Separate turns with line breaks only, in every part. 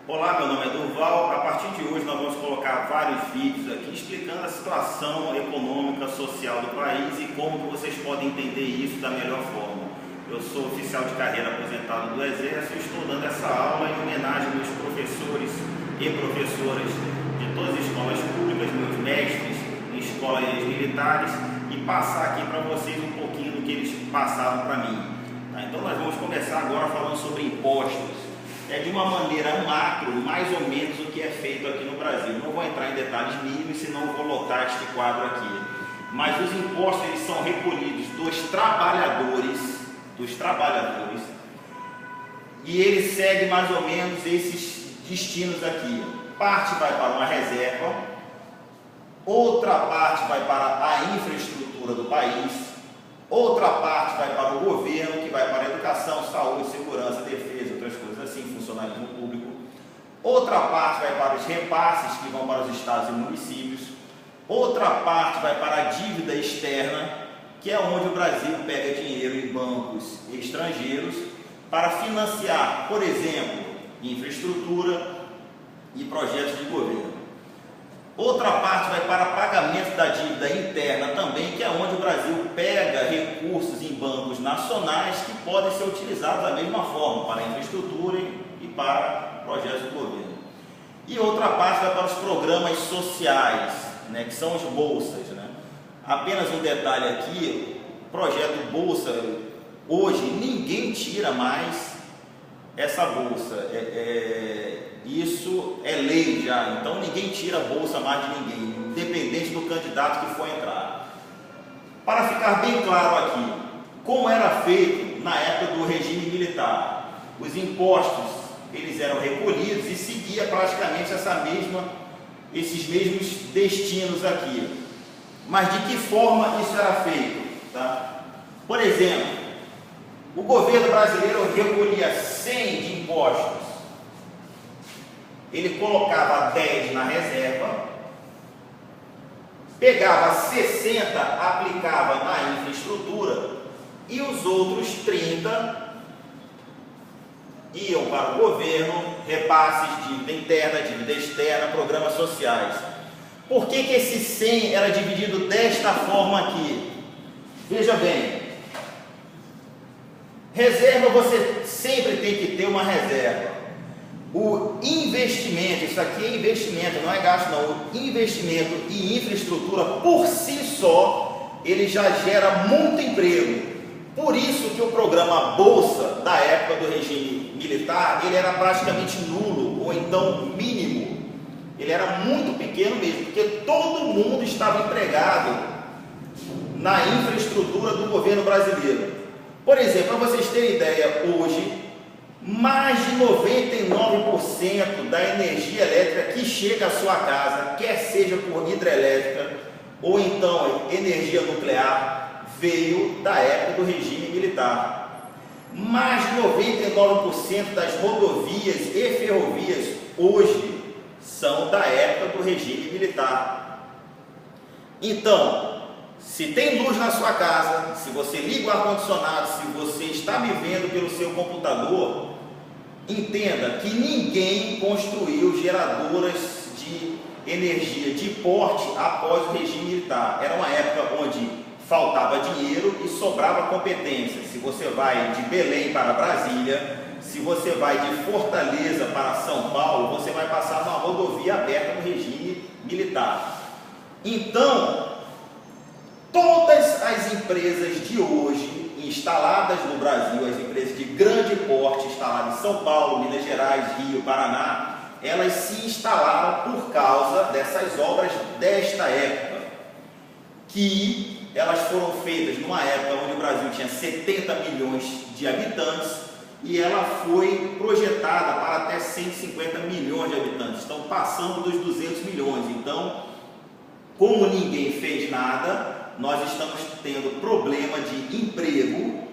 Olá, meu nome é Durval. A partir de hoje nós vamos colocar vários vídeos aqui explicando a situação econômica, social do país e como que vocês podem entender isso da melhor forma. Eu sou oficial de carreira aposentado do Exército e estou dando essa aula em homenagem aos professores e professoras de todas as escolas públicas, meus mestres em escolas militares, e passar aqui para vocês um pouquinho do que eles passaram para mim. Tá? Então nós vamos começar agora falando sobre impostos. De uma maneira macro, mais ou menos o que é feito aqui no Brasil. Não vou entrar em detalhes mínimos, senão vou lotar este quadro aqui. Mas os impostos eles são recolhidos dos trabalhadores, e ele segue mais ou menos esses destinos aqui. Parte vai para uma reserva, outra parte vai para a infraestrutura do país, outra parte vai para o governo, que vai para a educação, saúde, segurança, defesa, outras coisas assim, funcionalismo público. Outra parte vai para os repasses, que vão para os estados e municípios. Outra parte vai para a dívida externa, que é onde o Brasil pega dinheiro em bancos estrangeiros para financiar, por exemplo, infraestrutura e projetos de governo. Outra parte vai para pagamento da dívida interna também, que é onde o Brasil pega recursos em bancos nacionais que podem ser utilizados da mesma forma para infraestrutura e para projetos do governo. E outra parte vai para os programas sociais, que são as bolsas. Apenas um detalhe aqui, o projeto Bolsa, hoje ninguém tira mais essa bolsa, isso é lei já, então ninguém tira a bolsa mais de ninguém, independente do candidato que for entrar. Para ficar bem claro aqui, como era feito na época do regime militar, os impostos eles eram recolhidos e seguia praticamente esses mesmos destinos aqui. Mas de que forma isso era feito? Tá? Por exemplo, o governo brasileiro recolhia 100 de impostos, ele colocava 10 na reserva, pegava 60, aplicava na infraestrutura e os outros 30 iam para o governo, repasses, dívida interna, dívida externa, programas sociais. Por que esse 100 era dividido desta forma aqui? Veja bem, reserva você sempre tem que ter uma reserva. O investimento, isso aqui é investimento, não é gasto não. O investimento em infraestrutura por si só, ele já gera muito emprego. Por isso que o programa Bolsa, da época do regime militar, ele era praticamente nulo, ou então mínimo. Ele era muito pequeno mesmo, porque todo mundo estava empregado na infraestrutura do governo brasileiro. Por exemplo, para vocês terem ideia, hoje, mais de 99% da energia elétrica que chega à sua casa, quer seja por hidrelétrica ou então energia nuclear, veio da época do regime militar. Mais de 99% das rodovias e ferrovias hoje são da época do regime militar. Então, se tem luz na sua casa, se você liga o ar-condicionado, se você está me vendo pelo seu computador, entenda que ninguém construiu geradoras de energia de porte após o regime militar. Era uma época onde faltava dinheiro e sobrava competência. Se você vai de Belém para Brasília, se você vai de Fortaleza para São Paulo, você vai passar numa rodovia aberta no regime militar. Então, todas as empresas de hoje instaladas no Brasil, as empresas de grande porte instaladas em São Paulo, Minas Gerais, Rio, Paraná, elas se instalaram por causa dessas obras desta época, que elas foram feitas numa época onde o Brasil tinha 70 milhões de habitantes e ela foi projetada para até 150 milhões de habitantes, estão passando dos 200 milhões. Então, como ninguém fez nada, nós estamos tendo problema de emprego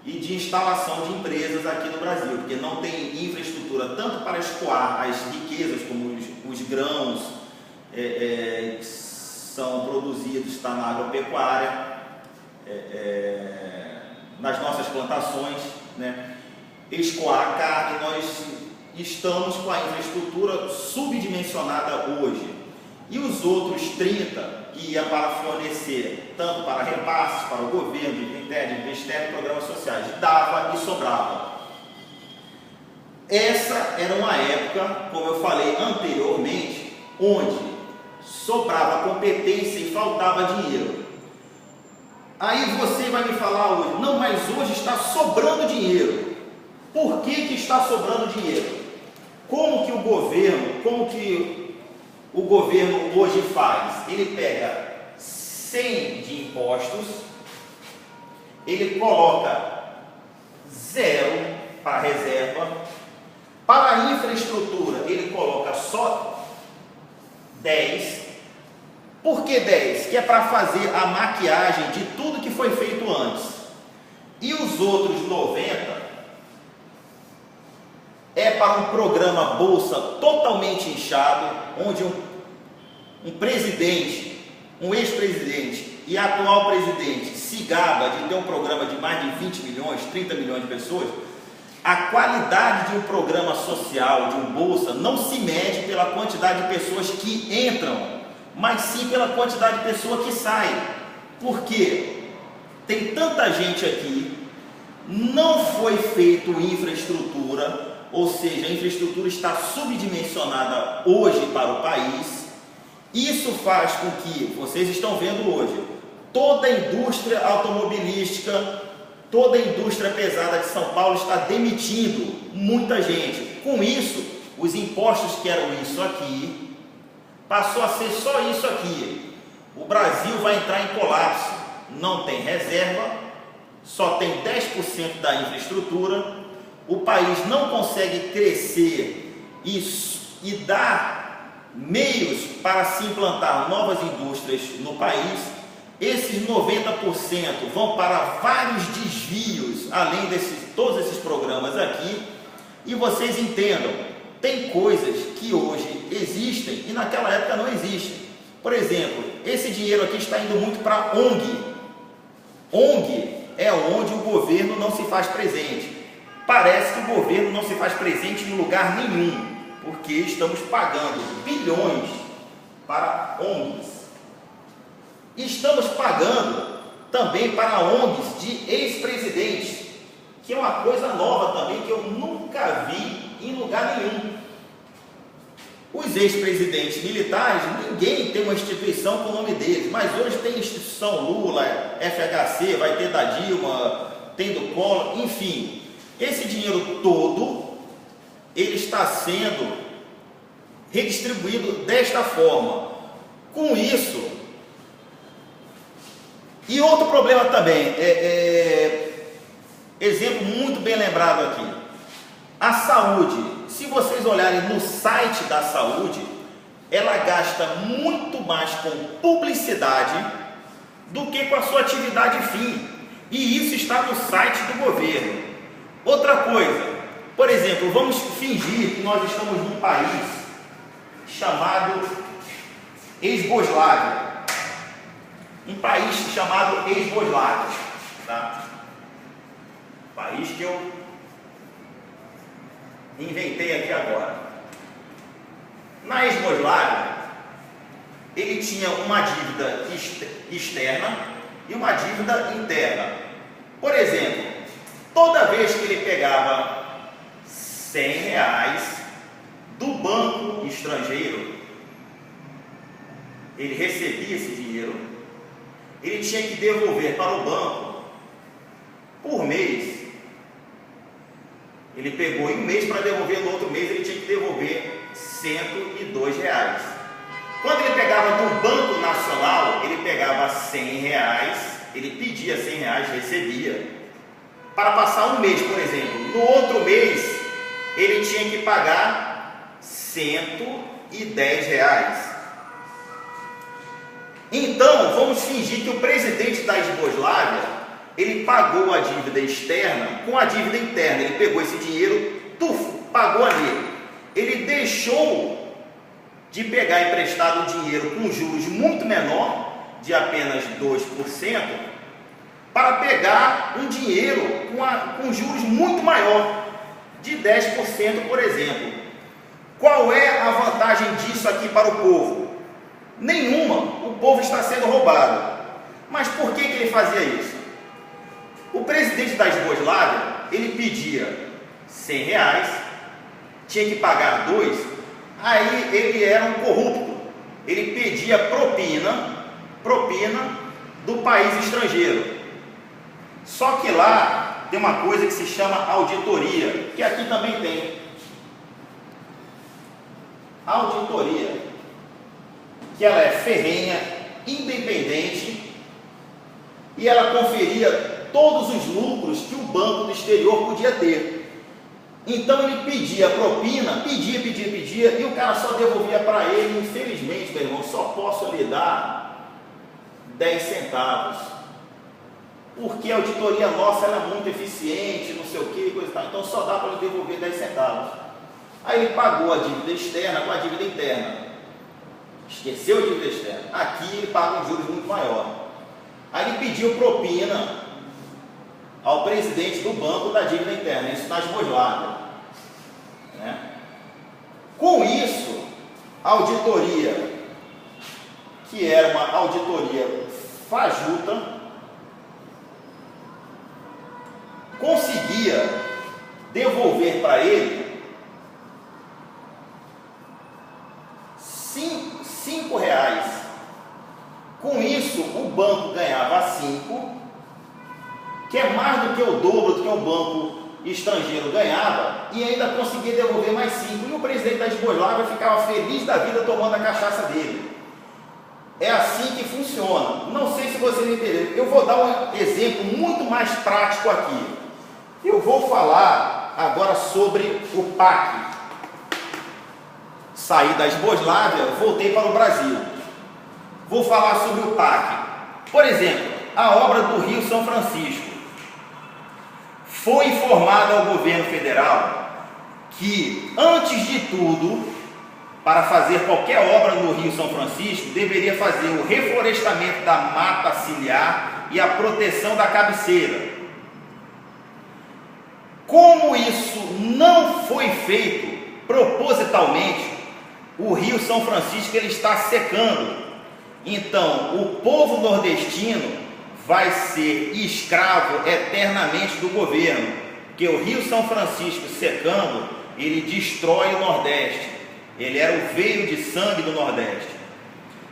e de instalação de empresas aqui no Brasil, porque não tem infraestrutura tanto para escoar as riquezas, como os grãos que são produzidos, está na agropecuária, nas nossas plantações, escoar a carne. Nós estamos com a infraestrutura subdimensionada hoje. E os outros 30 ia para fornecer, tanto para repasses, para o governo, de Ministério e programas sociais, dava e sobrava. Essa era uma época, como eu falei anteriormente, onde sobrava competência e faltava dinheiro. Aí você vai me falar hoje, não, mas hoje está sobrando dinheiro. Por que está sobrando dinheiro? Como que o governo hoje faz? Ele pega 100 de impostos, ele coloca 0 para reserva, para a infraestrutura ele coloca só 10. Por que 10? Que é para fazer a maquiagem de tudo que foi feito antes. E os outros 90 é para um programa Bolsa totalmente inchado, onde um presidente, um ex-presidente e atual presidente se gaba de ter um programa de mais de 20 milhões, 30 milhões de pessoas. A qualidade de um programa social, de um Bolsa, não se mede pela quantidade de pessoas que entram, mas sim pela quantidade de pessoas que saem. Por quê? Tem tanta gente aqui, não foi feito infraestrutura, ou seja, a infraestrutura está subdimensionada hoje para o país. Isso faz com que, vocês estão vendo hoje, toda a indústria automobilística, toda a indústria pesada de São Paulo está demitindo muita gente. Com isso, os impostos que eram isso aqui, passou a ser só isso aqui. O Brasil vai entrar em colapso. Não tem reserva, só tem 10% da infraestrutura. O país não consegue crescer e dar meios para se implantar novas indústrias no país. Esses 90% vão para vários desvios, além de todos esses programas aqui. E vocês entendam, tem coisas que hoje existem e naquela época não existem. Por exemplo, esse dinheiro aqui está indo muito para ONG. ONG é onde o governo não se faz presente. Parece que o governo não se faz presente em lugar nenhum, porque estamos pagando bilhões para ONGs. Estamos pagando também para ONGs de ex-presidentes, que é uma coisa nova também, que eu nunca vi em lugar nenhum. Os ex-presidentes militares, ninguém tem uma instituição com o nome deles, mas hoje tem instituição Lula, FHC, vai ter da Dilma, tem do Collor, enfim. Esse dinheiro todo, ele está sendo redistribuído desta forma. Com isso, e outro problema também, exemplo muito bem lembrado aqui, a saúde. Se vocês olharem no site da saúde, ela gasta muito mais com publicidade do que com a sua atividade fim. E isso está no site do governo. Outra coisa, por exemplo, vamos fingir que nós estamos num país chamado Ex-Boslávia. Um país chamado Ex-Boslávia, tá? País que eu inventei aqui agora. Na Ex-Boslávia, ele tinha uma dívida externa e uma dívida interna. Por exemplo, toda vez que ele pegava R$100 do banco estrangeiro, ele recebia esse dinheiro, ele tinha que devolver para o banco por mês. Ele pegou em um mês para devolver, no outro mês ele tinha que devolver R$102. Quando ele pegava do Banco Nacional, ele pegava R$100, ele pedia R$100, recebia. Para passar um mês, por exemplo. No outro mês, ele tinha que pagar R$110. Então, vamos fingir que o presidente da Iugoslávia, ele pagou a dívida externa com a dívida interna. Ele pegou esse dinheiro, pagou ali. Ele deixou de pegar emprestado um dinheiro com juros muito menor, de apenas 2%, para pegar um dinheiro com juros muito maior. de 10%, por exemplo. Qual é a vantagem disso aqui para o povo? Nenhuma, o povo está sendo roubado. Mas por que ele fazia isso? O presidente da Esboslávia, ele pedia R$100, tinha que pagar 2, aí ele era um corrupto, ele pedia propina do país estrangeiro. Só que lá tem uma coisa que se chama auditoria, que aqui também tem. Auditoria, que ela é ferrenha, independente, e ela conferia todos os lucros que o banco do exterior podia ter. Então ele pedia propina, pedia, e o cara só devolvia para ele. Infelizmente, meu irmão, só posso lhe dar 10 centavos, porque a auditoria nossa ela é muito eficiente, não sei o que, coisa e tal, então só dá para ele devolver 10 centavos. Aí ele pagou a dívida externa com a dívida interna, esqueceu a dívida externa, aqui ele paga um juros muito maior. Aí ele pediu propina ao presidente do banco da dívida interna, isso na Esboslávia, né? Com isso, a auditoria, que era uma auditoria fajuta, conseguia devolver para ele R$5. Com isso, o banco ganhava 5, que é mais do que o dobro do que o banco estrangeiro ganhava, e ainda conseguia devolver mais 5. E o presidente da Esboslávia ficava feliz da vida tomando a cachaça dele. É assim que funciona. Não sei se vocês entenderam. Eu vou dar um exemplo muito mais prático aqui. Eu vou falar agora sobre o PAC. Saí da Esboslávia, voltei para o Brasil. Vou falar sobre o PAC. Por exemplo, a obra do Rio São Francisco. Foi informado ao governo federal que, antes de tudo, para fazer qualquer obra no Rio São Francisco, deveria fazer o reflorestamento da mata ciliar e a proteção da cabeceira. Como isso não foi feito propositalmente, o Rio São Francisco ele está secando. Então, o povo nordestino vai ser escravo eternamente do governo, porque o Rio São Francisco secando, ele destrói o Nordeste. Ele era o veio de sangue do Nordeste.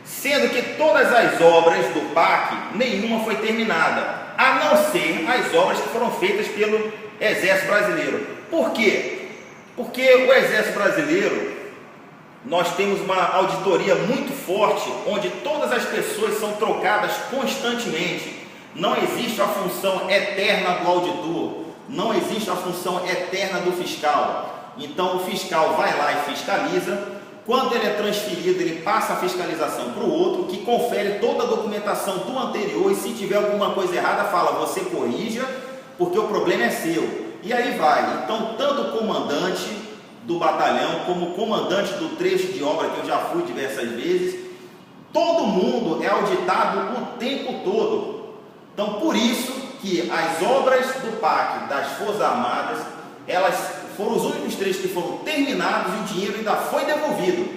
Sendo que todas as obras do PAC, nenhuma foi terminada, a não ser as obras que foram feitas pelo Exército Brasileiro. Por quê? Porque o Exército Brasileiro, nós temos uma auditoria muito forte, onde todas as pessoas são trocadas constantemente. Não existe a função eterna do auditor, não existe a função eterna do fiscal. Então o fiscal vai lá e fiscaliza. Quando ele é transferido, ele passa a fiscalização para o outro, que confere toda a documentação do anterior, e se tiver alguma coisa errada, fala, você corrija, porque o problema é seu. E aí vai. Então, tanto o comandante do batalhão, como o comandante do trecho de obra, que eu já fui diversas vezes, todo mundo é auditado o tempo todo. Então, por isso que as obras do PAC das Forças Armadas, elas foram os únicos trechos que foram terminados e o dinheiro ainda foi devolvido.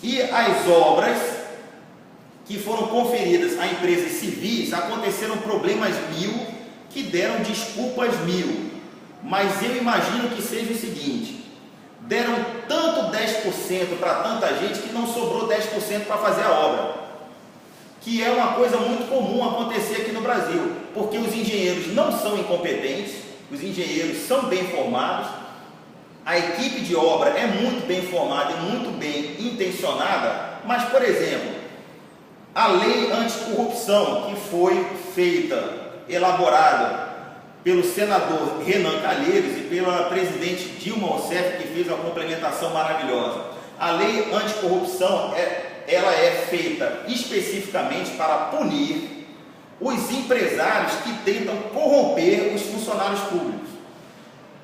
E as obras que foram conferidas a empresas civis, aconteceram problemas 1000 que deram desculpas 1000. Mas eu imagino que seja o seguinte: deram tanto 10% para tanta gente que não sobrou 10% para fazer a obra, que é uma coisa muito comum acontecer aqui no Brasil, porque os engenheiros não são incompetentes, os engenheiros são bem formados, a equipe de obra é muito bem formada e muito bem intencionada, mas, por exemplo, a lei anticorrupção que foi feita, elaborada pelo senador Renan Calheiros e pela presidente Dilma Rousseff, que fez uma complementação maravilhosa. A lei anticorrupção ela é feita especificamente para punir os empresários que tentam corromper os funcionários públicos.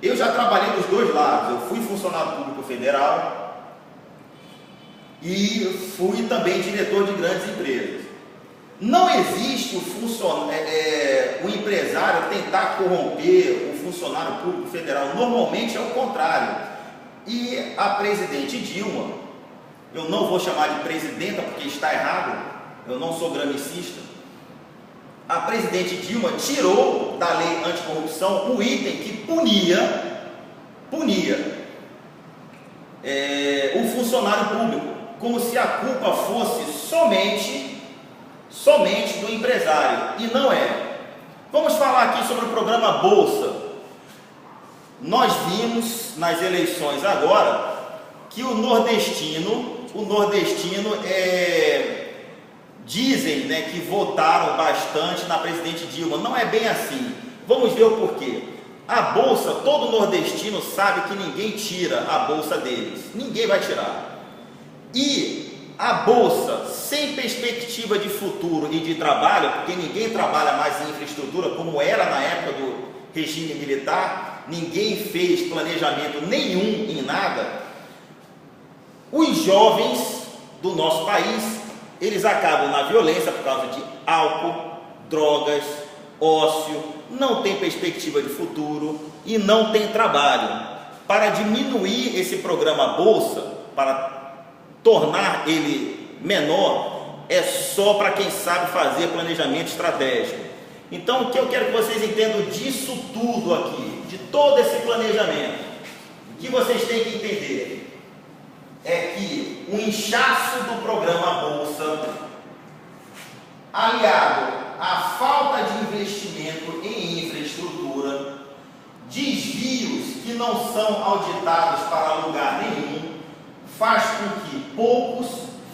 Eu já trabalhei dos dois lados. Eu fui funcionário público federal e fui também diretor de grandes empresas. Não existe o empresário tentar corromper o funcionário público federal. Normalmente é o contrário. E a presidente Dilma, eu não vou chamar de presidenta porque está errado, eu não sou gramicista, a presidente Dilma tirou da lei anticorrupção o item que punia o funcionário público, como se a culpa fosse somente do empresário, e não é. Vamos falar aqui sobre o programa Bolsa. Nós vimos nas eleições agora que o nordestino dizem, né, que votaram bastante na presidente Dilma. Não é bem assim. Vamos ver o porquê. A bolsa, todo nordestino sabe que ninguém tira a bolsa deles. Ninguém vai tirar. E a bolsa, sem perspectiva de futuro e de trabalho, porque ninguém trabalha mais em infraestrutura como era na época do regime militar, ninguém fez planejamento nenhum em nada. Os jovens do nosso país, eles acabam na violência por causa de álcool, drogas, ócio, não tem perspectiva de futuro e não tem trabalho. Para diminuir esse programa Bolsa, para tornar ele menor, é só para quem sabe fazer planejamento estratégico. Então, o que eu quero que vocês entendam disso tudo aqui, de todo esse planejamento, o que vocês têm que entender é que o inchaço do programa Bolsa, aliado à falta de investimento em infraestrutura, desvios que não são auditados para lugar nenhum, faz com que poucos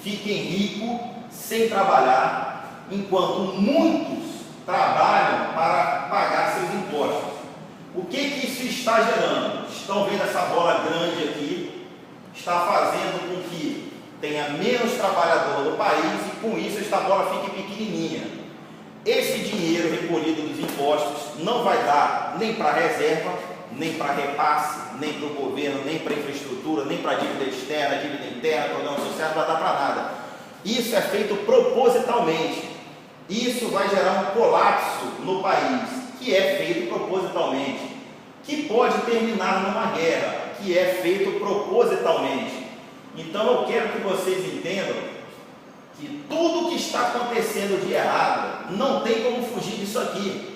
fiquem ricos sem trabalhar, enquanto muitos trabalham para pagar seus impostos. O que isso está gerando? Estão vendo essa bola grande aqui? Está fazendo com que tenha menos trabalhador no país e com isso esta bola fique pequenininha. Esse dinheiro recolhido dos impostos não vai dar nem para reserva, nem para repasse, nem para o governo, nem para infraestrutura, nem para dívida externa, dívida interna, programa social, não vai dar para nada. Isso é feito propositalmente. Isso vai gerar um colapso no país, que é feito propositalmente, que pode terminar numa guerra, que é feito propositalmente. Então eu quero que vocês entendam que tudo que está acontecendo de errado, não tem como fugir disso aqui.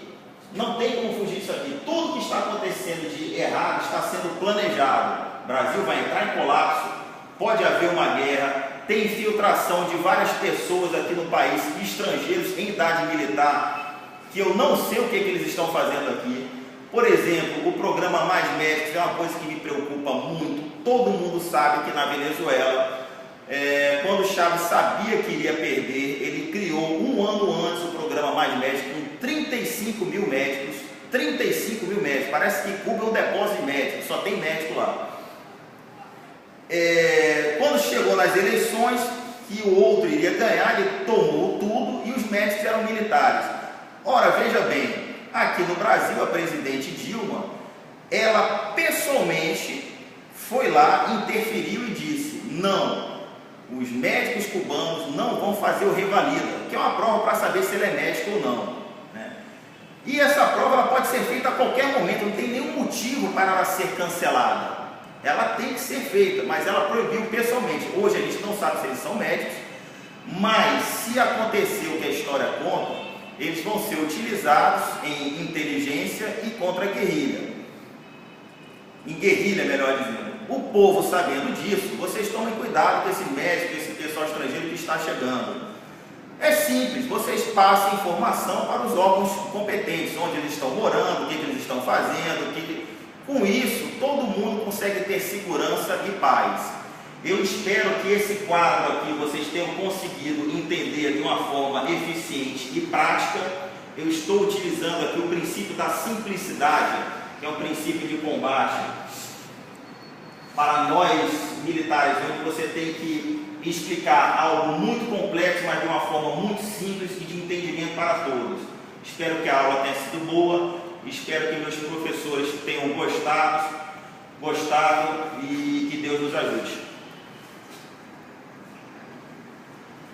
Não tem como fugir disso aqui. Tudo que está acontecendo de errado está sendo planejado. O Brasil vai entrar em colapso, pode haver uma guerra, tem infiltração de várias pessoas aqui no país, estrangeiros em idade militar, que eu não sei o que eles estão fazendo aqui. Por exemplo, o programa Mais Médicos é uma coisa que me preocupa muito. Todo mundo sabe que na Venezuela, quando Chávez sabia que iria perder, ele criou um ano antes o programa Mais Médicos, com 35 mil médicos. 35 mil médicos, parece que Cuba é um depósito de médicos, só tem médico lá. Quando chegou nas eleições, que o outro iria ganhar, ele tomou tudo e os médicos eram militares. Ora, veja bem, aqui no Brasil, a presidente Dilma, ela pessoalmente foi lá, interferiu e disse: não, os médicos cubanos não vão fazer o revalida, que é uma prova para saber se ele é médico ou não, né? E essa prova ela pode ser feita a qualquer momento, não tem nenhum motivo para ela ser cancelada. Ela tem que ser feita, mas ela proibiu pessoalmente. Hoje a gente não sabe se eles são médicos, mas se acontecer o que a história conta, eles vão ser utilizados em inteligência e contra a guerrilha. Em guerrilha, melhor dizendo. O povo sabendo disso, vocês tomem cuidado com esse médico, esse pessoal estrangeiro que está chegando. É simples, vocês passem informação para os órgãos competentes, onde eles estão morando, o que eles estão fazendo, Com isso, todo mundo consegue ter segurança e paz. Eu espero que esse quadro aqui vocês tenham conseguido entender de uma forma eficiente e prática. Eu estou utilizando aqui o princípio da simplicidade, que é um princípio de combate para nós militares, onde você tem que explicar algo muito complexo, mas de uma forma muito simples e de entendimento para todos. Espero que a aula tenha sido boa, espero que meus professores tenham gostado e que Deus nos ajude.